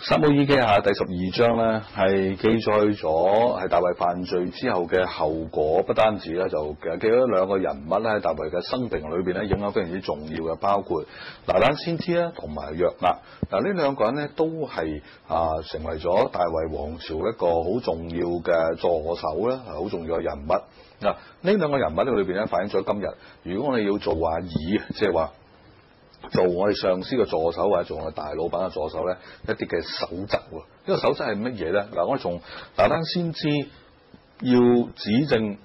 撒母耳記下第12章咧，係記載咗係大衛犯罪之後嘅後果，不單止咧，就記咗兩個人物咧喺大衛嘅生平裏邊咧，影響非常之重要嘅，包括拿單先知啦，同埋約押。嗱，呢兩個人咧都係成為咗大衛王朝一個好重要嘅助手啦，係好重要嘅人物。嗱，呢兩個人物裏邊咧反映咗今日，如果我哋要做話即係話做我哋上司嘅助手或者做我哋大老闆嘅助手咧，一啲嘅守則喎。呢個守則係乜嘢咧？嗱，我哋從拿單先知要指證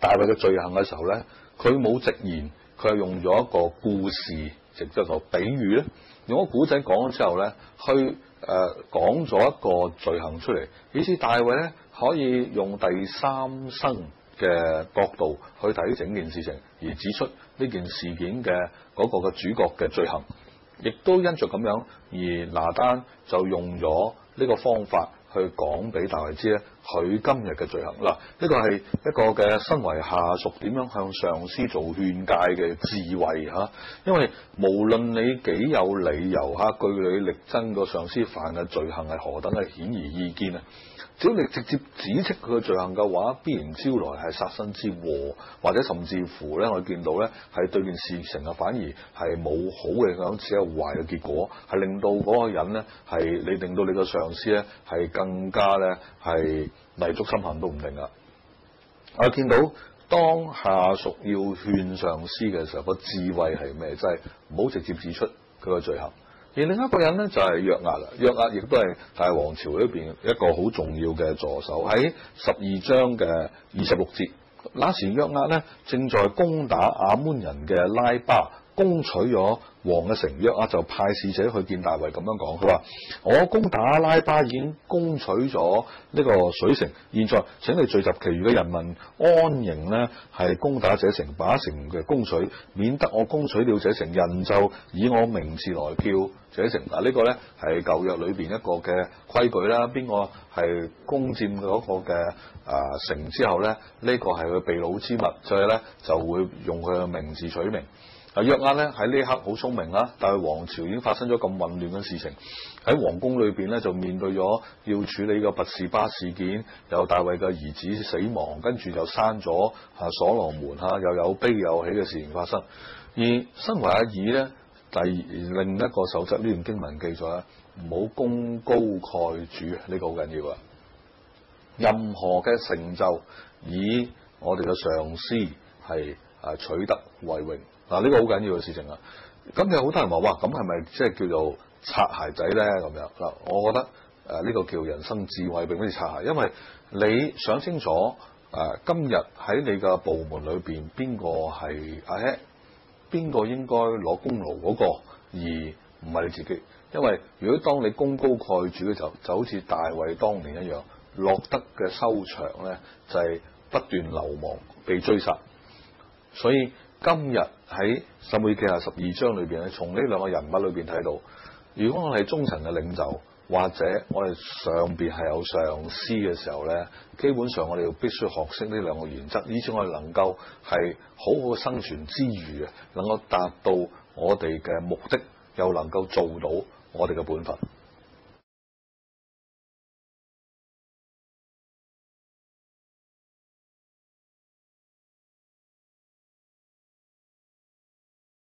大衛嘅罪行嘅時候咧，佢冇直言，佢係用咗一個故事，即係個比喻咧，用個古仔講咗之後咧，去講咗一個罪行出嚟，以致大衛咧可以用第三身嘅角度去睇整件事情，而指出呢件事件嘅嗰個嘅主角嘅罪行，亦都因着咁樣，而拿單就用咗呢個方法去講俾大衛知咧，佢今日嘅罪行。嗱，呢個係一個嘅身為下屬點樣向上司做勸誡嘅智慧嚇，因為無論你幾有理由嚇，據理力爭個上司犯嘅罪行係何等嘅顯而易見啊！只要你直接指斥佢嘅罪行嘅話，必然招來係殺身之禍，或者甚至乎咧，我哋見到咧係對件事情啊，反而係冇好嘅影響，只有壞嘅結果，係令到嗰個人咧係你令到你個上司咧係更加咧係泥足深陷都唔定噶。我見到當下屬要勸上司嘅時候，個智慧係咩？就係唔好直接指出佢個罪行。而另一個人咧就係約押啦，約押亦都係大王朝裏邊一個好重要嘅助手。喺12章嘅26節，那時約押咧正在攻打亞捫人嘅拉巴，攻取咗王嘅城。約押就派使者去見大衛，咁樣講，佢話：我攻打拉巴已經攻取咗呢個水城，現在請你聚集其餘嘅人民安營呢，係攻打這城，把城嘅攻取，免得我攻取了這城，人就以我名字來叫這城。嗱，呢個咧係舊約裏邊一個嘅規矩啦。邊個係攻佔嗰個嘅城之後咧，呢個係佢被擄之物，所以咧就會用佢嘅名字取名。約押咧喺呢一刻好聰明啦，但係王朝已經發生咗咁混亂嘅事情，喺皇宮裏邊咧就面對咗要處理個拔示巴事件，有大衛嘅兒子死亡，跟住就刪咗所羅門又有悲有喜嘅事情發生。而身為阿珥咧，另一個守則，呢段經文記載啦，唔好功高蓋主，呢個好緊要啊！任何嘅成就以我哋嘅上司係取得為榮。嗱，呢個好緊要嘅事情啊！咁有好多人話：哇，咁係咪即係叫做擦鞋仔咧？咁樣嗱，我覺得呢個叫人生智慧，並不是擦鞋，因為你想清楚今日喺你嘅部門裏邊邊個係邊個應該攞功勞嗰個，而唔係你自己。因為如果當你功高蓋主嘅時候，就好似大衛當年一樣，落得嘅收場咧就係不斷流亡、被追殺。所以今日喺撒母耳記下12章裏邊咧，從呢兩個人物裏邊睇到，如果我係中層嘅領袖，或者我哋上邊係有上司嘅時候咧，基本上我哋必須學識呢兩個原則，以至我哋能夠係好好生存之餘能夠達到我哋嘅目的，又能夠做到我哋嘅本分。